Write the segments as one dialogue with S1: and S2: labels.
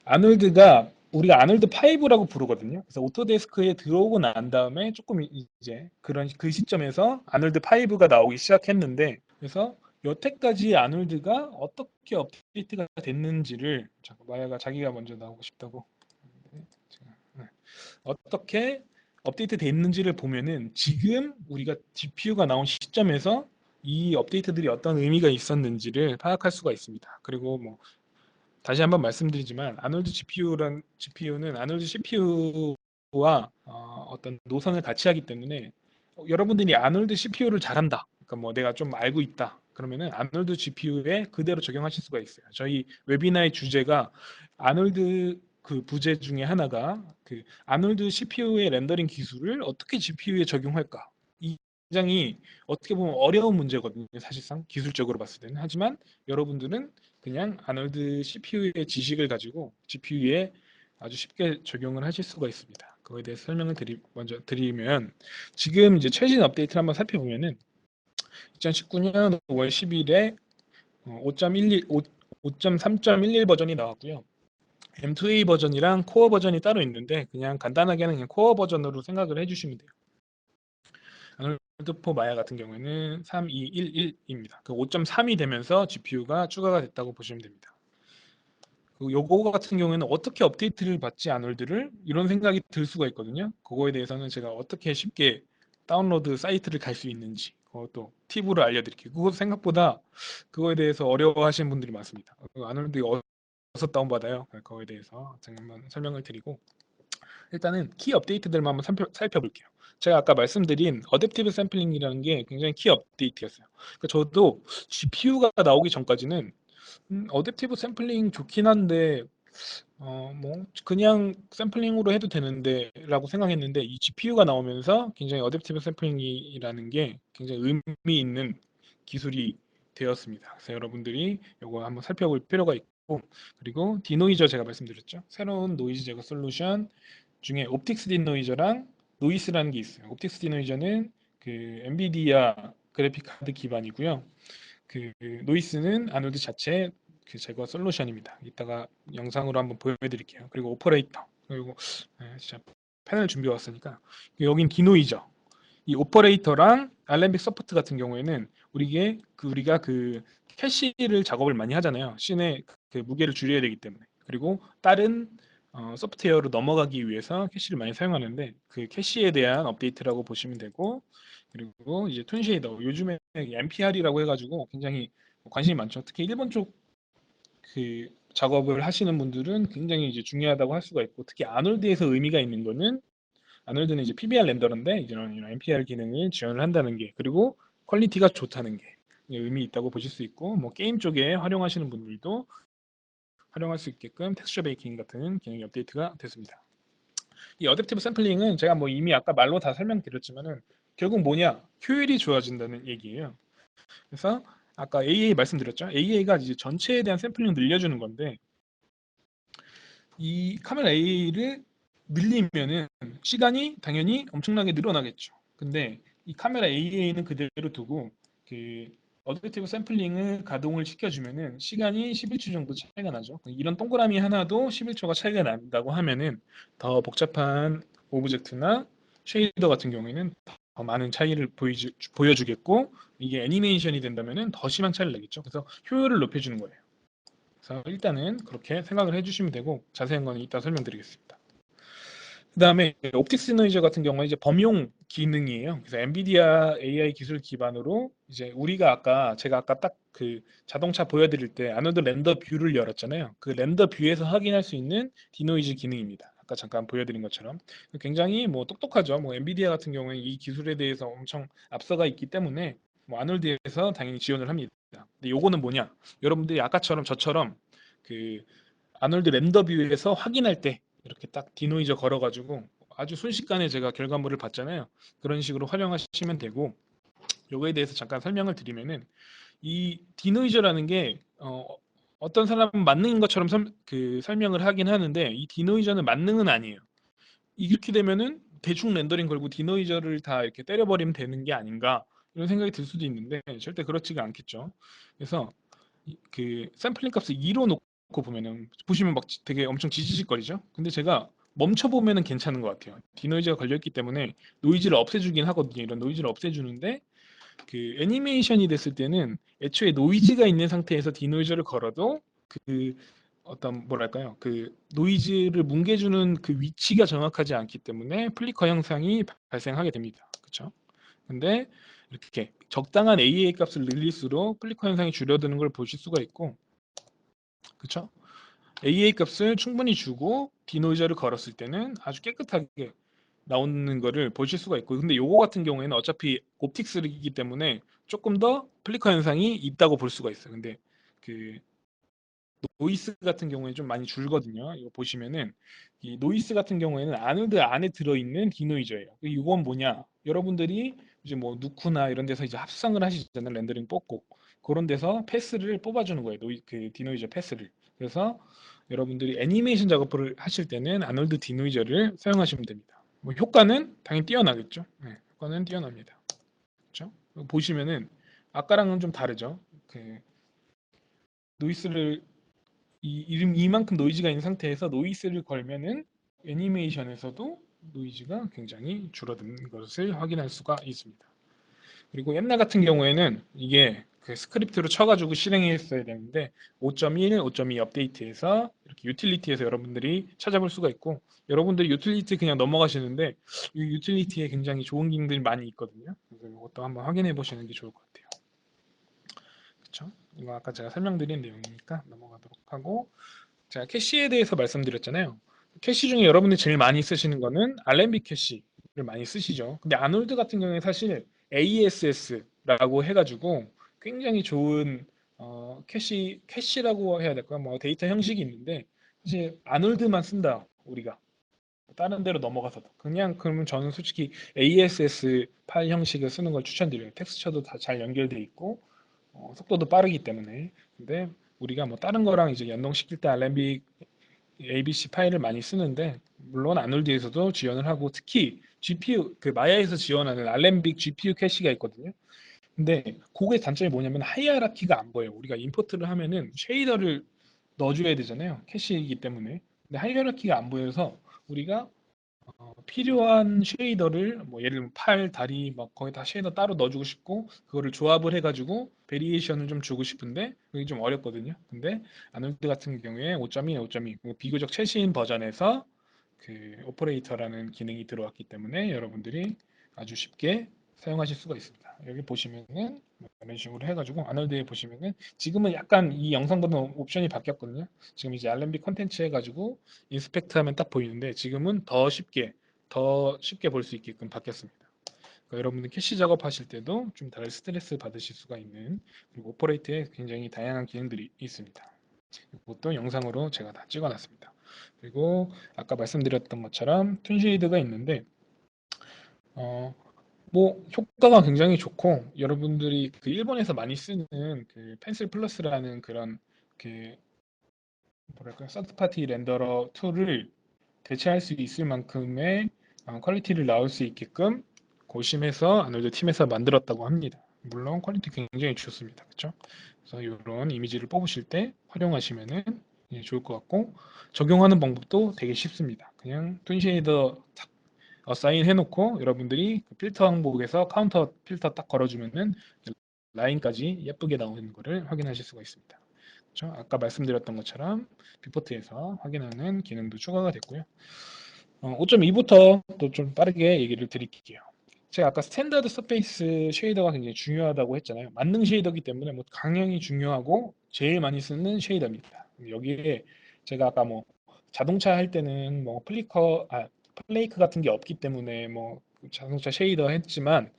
S1: 아놀드가 우리가 아놀드 5라고 부르거든요. 그래서 오토데스크에 들어오고 난 다음에 조금 이제 그런 그 시점에서 아놀드 5가 나오기 시작했는데, 그래서 여태까지 아놀드가 어떻게 업데이트가 됐는지를, 잠깐 마야가 자기가 먼저 나오고 싶다고. 네. 어떻게 업데이트 됐는지를 보면은 지금 우리가 GPU가 나온 시점에서 이 업데이트들이 어떤 의미가 있었는지를 파악할 수가 있습니다. 그리고 뭐 다시 한번 말씀드리지만 아놀드 GPU는 아놀드 CPU와 어떤 노선을 같이 하기 때문에 여러분들이 아놀드 CPU를 잘한다. 그러니까 뭐 내가 좀 알고 있다. 그러면은 아놀드 GPU에 그대로 적용하실 수가 있어요. 저희 웨비나의 주제가 아놀드 그 부제 중에 하나가 그 아놀드 CPU의 렌더링 기술을 어떻게 GPU에 적용할까? 이 굉장히 어떻게 보면 어려운 문제거든요. 사실상 기술적으로 봤을 때는. 하지만 여러분들은 그냥 아놀드 CPU의 지식을 가지고 GPU에 아주 쉽게 적용을 하실 수가 있습니다. 그거에 대해서 먼저 드리면, 지금 이제 최신 업데이트를 한번 살펴보면은 2019년 5월 10일에 5.3.11 버전이 나왔고요. M2A 버전이랑 코어 버전이 따로 있는데 그냥 간단하게는 그냥 코어 버전으로 생각을 해주시면 돼요. 아놀드 4 마야 같은 경우에는 3211입니다. 그 5.3이 되면서 GPU가 추가가 됐다고 보시면 됩니다. 그 요거 같은 경우에는 어떻게 업데이트를 받지 아놀드를, 이런 생각이 들 수가 있거든요. 그거에 대해서는 제가 어떻게 쉽게 다운로드 사이트를 갈 수 있는지 그것도 팁으로 알려드릴게요. 그것 생각보다 그거에 대해서 어려워하시는 분들이 많습니다. 아놀드 어디서 다운받아요? 그거에 대해서 잠깐만 설명을 드리고, 일단은 키 업데이트들만 한번 살펴볼게요. 제가 아까 말씀드린 어댑티브 샘플링이라는 게 굉장히 키 업데이트였어요. 그러니까 저도 GPU가 나오기 전까지는 어댑티브 샘플링 좋긴 한데 뭐 그냥 샘플링으로 해도 되는데라고 생각했는데, 이 GPU가 나오면서 굉장히 어댑티브 샘플링이라는 게 굉장히 의미 있는 기술이 되었습니다. 그래서 여러분들이 이거 한번 살펴볼 필요가 있고, 그리고 디노이저 제가 말씀드렸죠. 새로운 노이즈 제거 솔루션 중에 옵틱스 디노이저랑 노이스라는 게 있어요. 옵틱스 디노이저는 그 엔비디아 그래픽 카드 기반이고요. 그 노이스는 아놀드 자체 그 제거 솔루션입니다. 이따가 영상으로 한번 보여드릴게요. 그리고 오퍼레이터, 그리고 진짜 패널 준비해 왔으니까 여긴 디노이저. 이 오퍼레이터랑 알렘빅 서포트 같은 경우에는 우리가 그 캐시를 작업을 많이 하잖아요. 씬의 그 무게를 줄여야 되기 때문에. 그리고 다른 소프트웨어로 넘어가기 위해서 캐시를 많이 사용하는데, 그 캐시에 대한 업데이트라고 보시면 되고, 그리고 이제 톤 쉐이더, 요즘에 MPR이라고 해가지고 굉장히 관심이 많죠. 특히 일본 쪽 그 작업을 하시는 분들은 굉장히 이제 중요하다고 할 수가 있고, 특히 아놀드에서 의미가 있는 거는, 아놀드는 이제 PBR 렌더러인데 이런 MPR 기능을 지원을 한다는 게, 그리고 퀄리티가 좋다는 게 의미 있다고 보실 수 있고, 뭐 게임 쪽에 활용하시는 분들도 활용할 수 있게끔 텍스처 베이킹 같은 기능이 업데이트가 됐습니다. 이 어댑티브 샘플링은 제가 뭐 이미 아까 말로 다 설명드렸지만은 결국 뭐냐, 효율이 좋아진다는 얘기예요. 그래서 아까 AA 말씀드렸죠. AA가 이제 전체에 대한 샘플링을 늘려주는 건데, 이 카메라 AA를 늘리면은 시간이 당연히 엄청나게 늘어나겠죠. 근데 이 카메라 AA는 그대로 두고 그 어댑티브 샘플링을 가동을 시켜주면은 시간이 11초 정도 차이가 나죠. 이런 동그라미 하나도 11초가 차이가 난다고 하면은 더 복잡한 오브젝트나 쉐이더 같은 경우에는 더 많은 차이를 보여주겠고, 이게 애니메이션이 된다면은 더 심한 차이를 내겠죠. 그래서 효율을 높여주는 거예요. 그래서 일단은 그렇게 생각을 해주시면 되고, 자세한 거는 이따 설명드리겠습니다. 그다음에 옵틱스 노이저 같은 경우는 이제 범용 기능이에요. 그래서 엔비디아 AI 기술 기반으로 이제 제가 아까 딱 그 자동차 보여드릴 때 아노드 렌더 뷰를 열었잖아요. 그 렌더 뷰에서 확인할 수 있는 디노이즈 기능입니다. 아까 잠깐 보여드린 것처럼 굉장히 뭐 똑똑하죠. 뭐 엔비디아 같은 경우에 이 기술에 대해서 엄청 앞서가 있기 때문에 뭐 아놀드에서 당연히 지원을 합니다. 근데 요거는 뭐냐? 여러분들이 아까처럼 저처럼 그 아놀드 렌더 뷰에서 확인할 때 이렇게 딱 디노이저 걸어가지고 아주 순식간에 제가 결과물을 봤잖아요. 그런 식으로 활용하시면 되고, 요거에 대해서 잠깐 설명을 드리면은, 이 디노이저라는 게 어떤 사람은 만능인 것처럼 설명을 하긴 하는데, 이 디노이저는 만능은 아니에요. 이렇게 되면은 대충 렌더링 걸고 디노이저를 다 이렇게 때려버리면 되는 게 아닌가, 이런 생각이 들 수도 있는데 절대 그렇지가 않겠죠. 그래서 그 샘플링 값을 2로 띄워놓고 보시면 막 되게 엄청 지지직거리죠. 근데 제가 멈춰 보면은 괜찮은 것 같아요. 디노이즈가 걸려있기 때문에 노이즈를 없애주긴 하거든요. 이런 노이즈를 없애주는데 그 애니메이션이 됐을 때는 애초에 노이즈가 있는 상태에서 디노이저를 걸어도 그 어떤 뭐랄까요 그 노이즈를 뭉개주는 그 위치가 정확하지 않기 때문에 플리커 현상이 발생하게 됩니다. 그렇죠? 근데 이렇게 적당한 AAA 값을 늘릴수록 플리커 현상이 줄어드는 걸 보실 수가 있고, 그렇죠? AA 값을 충분히 주고 디노이저를 걸었을 때는 아주 깨끗하게 나오는 거를 보실 수가 있고, 근데 요거 같은 경우에는 어차피 옵틱스이기 때문에 조금 더 플리커 현상이 있다고 볼 수가 있어요. 근데 그 노이스 같은 경우에 좀 많이 줄거든요. 이거 보시면은 이 노이스 같은 경우에는 아노드 안에 들어있는 디노이저예요. 이건 뭐냐? 여러분들이 이제 뭐 누쿠나 이런 데서 이제 합성을 하시잖아요. 렌더링 뽑고 그런 데서 패스를 뽑아주는 거예요. 그 디노이저 패스를. 그래서 여러분들이 애니메이션 작업을 하실 때는 아놀드 디노이저를 사용하시면 됩니다. 뭐 효과는 당연히 뛰어나겠죠. 네, 효과는 뛰어납니다. 그렇죠? 보시면은 아까랑은 좀 다르죠. 그 노이스를 이만큼 노이즈가 있는 상태에서 노이즈를 걸면은 애니메이션에서도 노이즈가 굉장히 줄어드는 것을 확인할 수가 있습니다. 그리고 옛날 같은 경우에는 이게 그 스크립트로 쳐가지고 실행했어야 되는데 5.1, 5.2 업데이트에서 이렇게 유틸리티에서 여러분들이 찾아볼 수가 있고, 여러분들이 유틸리티 그냥 넘어가시는데 이 유틸리티에 굉장히 좋은 기능들이 많이 있거든요. 그래서 이것도 한번 확인해 보시는 게 좋을 것 같아요. 그렇죠? 이거 아까 제가 설명드린 내용이니까 넘어가도록 하고, 제가 캐시에 대해서 말씀드렸잖아요. 캐시 중에 여러분들이 제일 많이 쓰시는 거는 알렌비 캐시를 많이 쓰시죠. 근데 아놀드 같은 경우에 사실 AESS라고 해가지고 굉장히 좋은 캐시라고 해야 될까요? 뭐 데이터 형식이 있는데 사실 아놀드만 쓴다 우리가 다른 데로 넘어가서도 그냥 그러면 저는 솔직히 AESS 파일 형식을 쓰는 걸 추천드려요. 텍스처도 다 잘 연결돼 있고 속도도 빠르기 때문에. 근데 우리가 뭐 다른 거랑 이제 연동시킬 때 알렌비 ABC 파일을 많이 쓰는데 물론 아놀드에서도 지원을 하고, 특히 GPU 그 마야에서 지원하는 알렌빅 GPU 캐시가 있거든요. 근데 그게 단점이 뭐냐면 하이어라키가 안 보여요. 우리가 임포트를 하면은 쉐이더를 넣어줘야 되잖아요. 캐시이기 때문에. 근데 하이어라키가 안 보여서 우리가 필요한 쉐이더를 뭐 예를 들면 팔, 다리 막 거기다 쉐이더 따로 넣어주고 싶고 그거를 조합을 해가지고 베리에이션을 좀 주고 싶은데 그게 좀 어렵거든요. 근데 아놀드 같은 경우에 5.2, 5.2 비교적 최신 버전에서 그 오퍼레이터라는 기능이 들어왔기 때문에 여러분들이 아주 쉽게 사용하실 수가 있습니다. 여기 보시면은 이런 식으로 해가지고 아놀드에 보시면은 지금은 약간 이 영상 보는 옵션이 바뀌었거든요. 지금 이제 알렌비 컨텐츠 해가지고 인스펙트 하면 딱 보이는데 지금은 더 쉽게 볼 수 있게끔 바뀌었습니다. 그러니까 여러분들 캐시 작업하실 때도 좀 덜 스트레스 받으실 수가 있는, 그리고 오퍼레이트에 굉장히 다양한 기능들이 있습니다. 이것도 영상으로 제가 다 찍어놨습니다. 그리고 아까 말씀드렸던 것처럼 툰쉐이드가 있는데 어, 뭐 효과가 굉장히 좋고, 여러분들이 그 일본에서 많이 쓰는 그 펜슬 플러스라는 그런 그 뭐랄까 서드 파티 렌더러 툴을 대체할 수 있을 만큼의 퀄리티를 나올 수 있게끔 고심해서 아놀드 팀에서 만들었다고 합니다. 물론 퀄리티 굉장히 좋습니다. 그렇죠? 그래서 이런 이미지를 뽑으실 때 활용하시면은 좋을 것 같고, 적용하는 방법도 되게 쉽습니다. 그냥 툰 쉐이더 어사인 해놓고 여러분들이 그 필터 항목에서 카운터 필터 딱 걸어주면은 라인까지 예쁘게 나오는 것을 확인하실 수가 있습니다. 그렇죠? 아까 말씀드렸던 것처럼 뷰포트에서 확인하는 기능도 추가가 됐고요. 5.2부터 또 좀 빠르게 얘기를 드릴게요. 제가 아까 스탠다드 서페이스 쉐이더가 굉장히 중요하다고 했잖아요. 만능 쉐이더기 때문에 뭐 강형이 중요하고 제일 많이 쓰는 쉐이더입니다. 여기에 제가 아까 뭐 자동차 할 때는 뭐 플레이크 같은 게 없기 때문에 뭐 자동차 쉐이더 했지만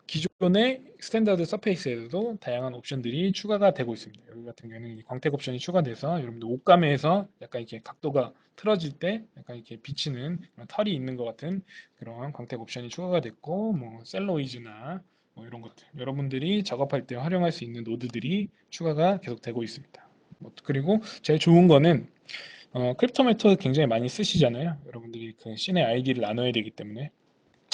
S1: 기존의 스탠다드 서페이스에도 다양한 옵션들이 추가가 되고 있습니다. 여기 같은 경우는 광택 옵션이 추가돼서 여러분들 옷감에서 약간 이렇게 각도가 틀어질 때 약간 이렇게 비치는 그런 털이 있는 것 같은 그런 광택 옵션이 추가가 됐고, 뭐 셀로이즈나 뭐 이런 것들 여러분들이 작업할 때 활용할 수 있는 노드들이 추가가 계속 되고 있습니다. 그리고 제일 좋은 거는 크립토 메터드 굉장히 많이 쓰시잖아요. 여러분들이 그 씬의 아이디를 나눠야 되기 때문에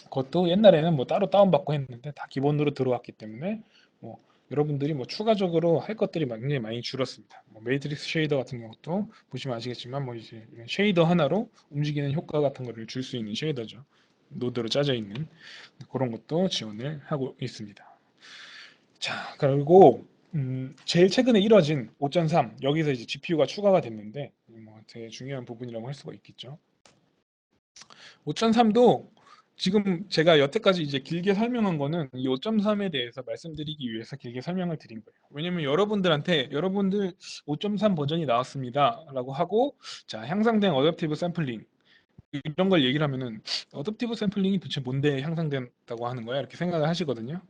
S1: 그것도 옛날에는 뭐 따로 다운받고 했는데 다 기본으로 들어왔기 때문에 뭐 여러분들이 뭐 추가적으로 할 것들이 굉장히 많이 줄었습니다. 뭐 매트릭스 쉐이더 같은 경우도 보시면 아시겠지만 뭐 이제 이런 쉐이더 하나로 움직이는 효과 같은 거를 줄 수 있는 쉐이더죠. 노드로 짜져 있는 그런 것도 지원을 하고 있습니다. 자, 그리고 제일 최근에 이뤄진 5.3 여기서 이제 GPU가 추가가 됐는데 뭐 되게 중요한 부분이라고 할 수가 있겠죠. 5.3도 지금 제가 여태까지 이제 길게 설명한 거는 이 5.3에 대해서 말씀드리기 위해서 길게 설명을 드린 거예요. 왜냐면 여러분들한테 여러분들 5.3 버전이 나왔습니다라고 하고 자, 향상된 어댑티브 샘플링 이런 걸 얘기를 하면은 어댑티브 샘플링이 도대체 뭔데 향상된다고 하는 거야? 이렇게 생각을 하시거든요.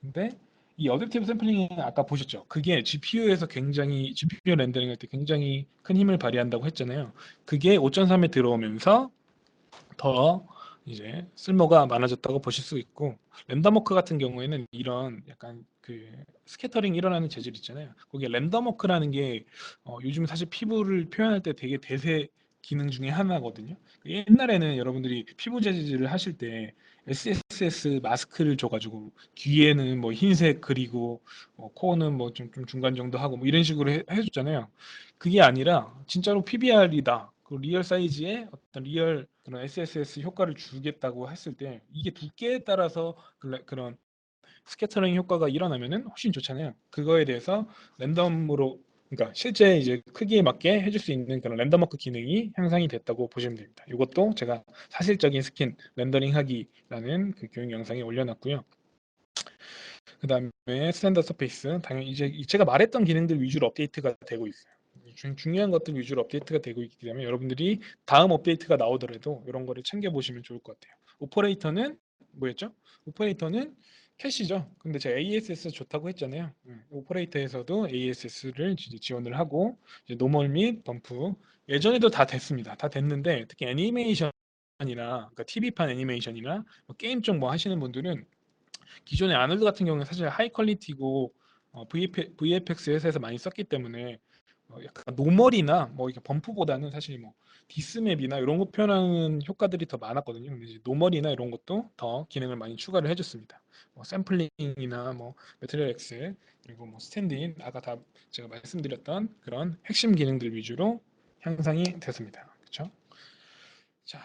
S1: 근데 이 어댑티브 샘플링은 아까 보셨죠? 그게 GPU에서 굉장히 GPU 렌더링 할 때 굉장히 큰 힘을 발휘한다고 했잖아요. 그게 5.3에 들어오면서 더 이제 쓸모가 많아졌다고 보실 수 있고 랜덤워크 같은 경우에는 이런 약간 그 스캐터링 일어나는 재질 있잖아요. 거기에 랜덤워크라는 게 요즘 사실 피부를 표현할 때 되게 대세 기능 중에 하나거든요. 옛날에는 여러분들이 피부 재질을 하실 때 SSS 마스크를 줘가지고 귀에는 뭐 흰색 그리고 코는 뭐 좀 중간 정도 하고 뭐 이런 식으로 해줬잖아요. 그게 아니라 진짜로 PBR이다. 그 리얼 사이즈의 어떤 리얼 그런 SSS 효과를 주겠다고 했을 때 이게 두께에 따라서 그런 스캐터링 효과가 일어나면은 훨씬 좋잖아요. 그거에 대해서 랜덤으로 그러니까 실제 이제 크기에 맞게 해줄 수 있는 그런 랜덤워크 기능이 향상이 됐다고 보시면 됩니다. 이것도 제가 사실적인 스킨 렌더링하기라는 그 교육 영상에 올려놨고요. 그 다음에 스탠더드 서페이스 당연히 이제 제가 말했던 기능들 위주로 업데이트가 되고 있어요. 중요한 것들 위주로 업데이트가 되고 있기 때문에 여러분들이 다음 업데이트가 나오더라도 이런 거를 챙겨보시면 좋을 것 같아요. 오퍼레이터는 뭐였죠? 오퍼레이터는 캐시죠. 근데 제가 ASS 좋다고 했잖아요. 오퍼레이터에서도 ASS를 지원을 하고 이제 노멀 및 범프 예전에도 다 됐습니다. 다 됐는데 특히 애니메이션이나 그러니까 TV판 애니메이션이나 뭐 게임 쪽 뭐 하시는 분들은 기존의 아놀드 같은 경우는 사실 하이 퀄리티고 VFX 회사에서 많이 썼기 때문에 약간 노멀이나 뭐 이렇게 범프보다는 사실 뭐 디스맵이나 이런 거 표현하는 효과들이 더 많았거든요. 근데 이제 노멀이나 이런 것도 더 기능을 많이 추가를 해줬습니다. 뭐 샘플링이나 뭐 매트리얼 엑셀 그리고 뭐 스탠드인 아까 다 제가 말씀드렸던 그런 핵심 기능들 위주로 향상이 됐습니다. 그렇죠? 자,